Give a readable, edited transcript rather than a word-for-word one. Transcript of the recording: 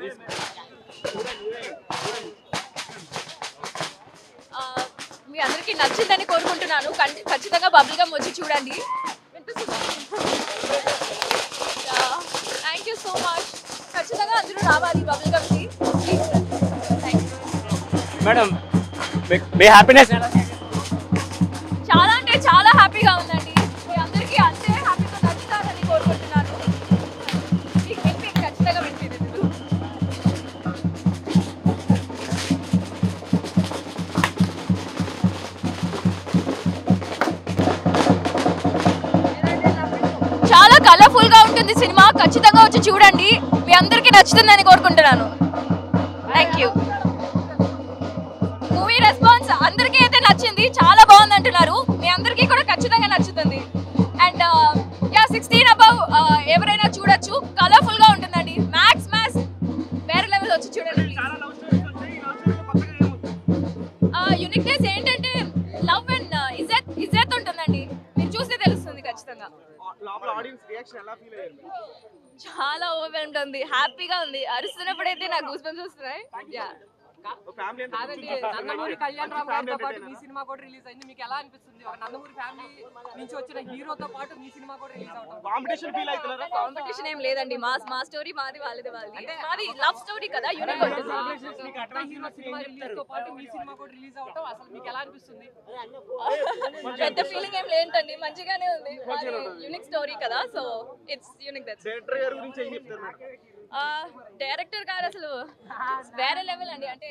మీ అందరికీ నచ్చిందని కోరుకుంటున్నాను. ఖచ్చితంగా బబుల్ గమ్ వచ్చి చూడండి. Thank you so much. ఖచ్చితంగా అందరూ రావాలి బబుల్ గమ్కి. మేడం మీ హ్యాపీనెస్ చాలా అంటే చాలా హ్యాపీగా ఉందండి. మీ అందరికీ అంతే హ్యాపీగా నచ్చుతారని కోరుకుంటున్నాను. మీకు ఖచ్చితంగా వినిపించదు. చాలా కలర్ఫుల్ గా ఉంటుంది సినిమా. ఖచ్చితంగా వచ్చి చూడండి. మీ అందరికీ నచ్చుతుందని కోరుకుంటున్నాను. Thank you. మూవీ రెస్పాన్స్ అందరికీ అయితే నచ్చింది. చాలా బాగుంది అంటున్నారు. మీ అందరికీ కూడా ఖచ్చితంగా నచ్చుతుంది. అండ్ 16 అబౌవ్ ఎవరైనా చూడొచ్చు. కలర్ఫుల్ గా ఉంటుందండి. మ్యాక్స్ వేరే లెవెల్ వచ్చి చూడండి. యూనిక్నెస్ ఏంటంటే లవ్ అండ్ ఇజ్జత్ ఉంటుందండి. మీరు చూస్తే తెలుస్తుంది ఖచ్చితంగా. చాలా ఓవర్వెల్మ్డ్ ఉంది. హ్యాపీగా ఉంది. అరుస్తున్నప్పుడైతే నాకు గూస్ బంప్స్ వస్తున్నాయి. నందమూరి కళ్యాణ్ రామ్ గారితో పాటు మీ సినిమా కూడా రిలీజ్ అయింది. మీకు ఎలా అనిపిస్తుంది? ఒక నందమూరి ఫ్యామిలీ నుంచి వచ్చిన హీరోతో పాటు మీ సినిమా కూడా రిలీజ్ అవడం కాంపిటీషన్ ఏం లేదండి. మా స్టోరీ మాది, వాళ్ళది మాది లవ్ స్టోరీ కదా. యూనిక్ ఉంటుంది. హీరో సినిమా రిలీజ్ తో పాటు మీ సినిమా కూడా రిలీజ్ అవడం అసలు మీకు ఎలా అనిపిస్తుంది? పెద్ద ఫీలింగ్ ఏం లేదండి. మంచిగానే ఉంది. యూనిక్ స్టోరీ కదా. So it's unique. డైరెక్టర్ గారు అసలు వేరే లెవెల్ అండి. అంటే